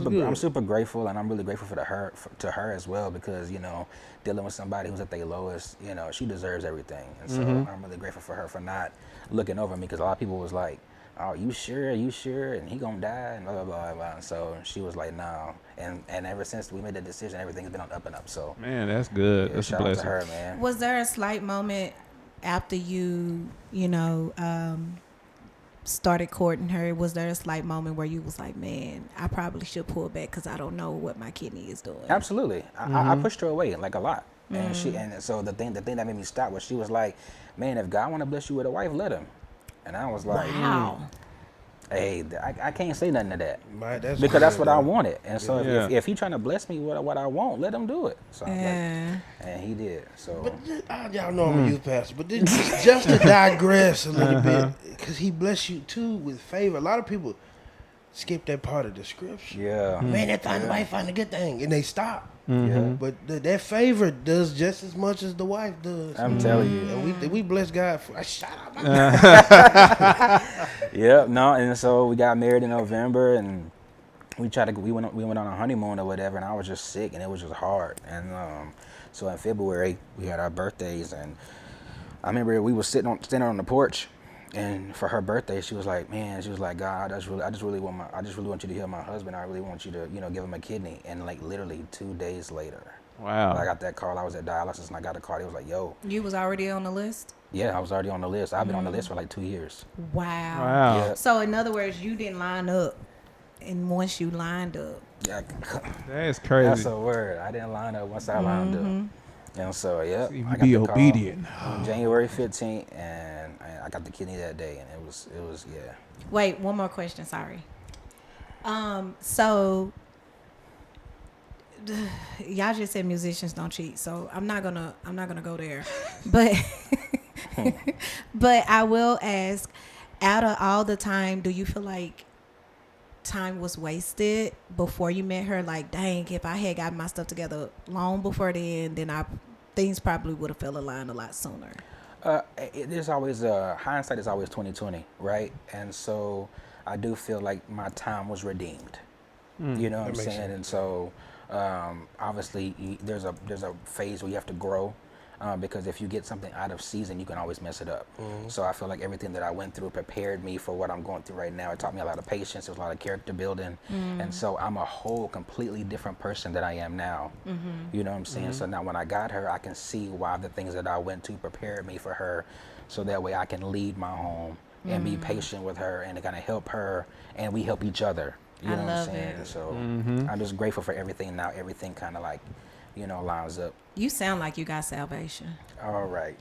I'm super grateful, and I'm really grateful to her as well, because dealing with somebody who's at their lowest, she deserves everything, and so I'm really grateful for her for not looking over me, because a lot of people was like, "Oh, you sure? And he gonna die?" and blah blah blah blah. And so she was like, "No," and ever since we made that decision, everything's been on up and up. So man, that's good. yeah, That's a shout out to blessing. her, man. Was there a slight moment after you started courting her? Was there a slight moment where you was like, man, I probably should pull back because I don't know what my kidney is doing? Absolutely. I pushed her away like a lot, and so the thing that made me stop was she was like, "Man, if God want to bless you with a wife, let him." And I was like, Wow. Hey, I can't say nothing to that, Right, that's because good, that's what though. I wanted. And so Yeah. if he trying to bless me with what I want, let him do it. So I'm like, Yeah. and he did. So But y'all know I'm a youth pastor, but just to digress a little bit, because he bless you too with favor. A lot of people skip that part of the scripture. yeah, Man, that find the wife find a good thing, and they stop. yeah. But that favor does just as much as the wife does. I'm telling you. And we bless God for. Shut up. Yeah, no, and so we got married in November, and we went on a honeymoon or whatever, and I was just sick, and it was just hard. And so in February we had our birthdays, and I remember we was standing on the porch, and for her birthday she was like, "God, I just really want you to heal my husband. I really want you to give him a kidney." And like literally 2 days later, Wow. I got that call. I was at dialysis, and I got a call. He was like, "Yo." You was already on the list? Yeah, I was already on the list. I've been on the list for like 2 years. Wow. Wow. Yeah. So in other words, you didn't line up, and once you lined up, Yeah. That's crazy. That's a word. I didn't line up once I lined up. And so, yeah. You I got be the call obedient. on January 15th, and I got the kidney that day, and it was yeah. wait, one more question. Sorry. So y'all just said musicians don't cheat, so I'm not gonna go there, but but I will ask. Out of all the time, do you feel like time was wasted before you met her? Like, dang, if I had gotten my stuff together long before then things probably would have fell aligned a lot sooner. There's always hindsight is always 20/20, right? And so I do feel like my time was redeemed. You know what I'm makes saying? sense. And so obviously there's a phase where you have to grow. Because if you get something out of season, you can always mess it up. So I feel like everything that I went through prepared me for what I'm going through right now. It taught me a lot of patience. It was a lot of character building. And so I'm a whole completely different person than I am now. You know what I'm saying? So now when I got her, I can see why the things that I went to prepared me for her. So that way I can lead my home and be patient with her and to kind of help her, and we help each other. You I know what I'm love saying? it. So I'm just grateful for everything now. Everything kind of like, lines up. You sound like you got salvation. All right.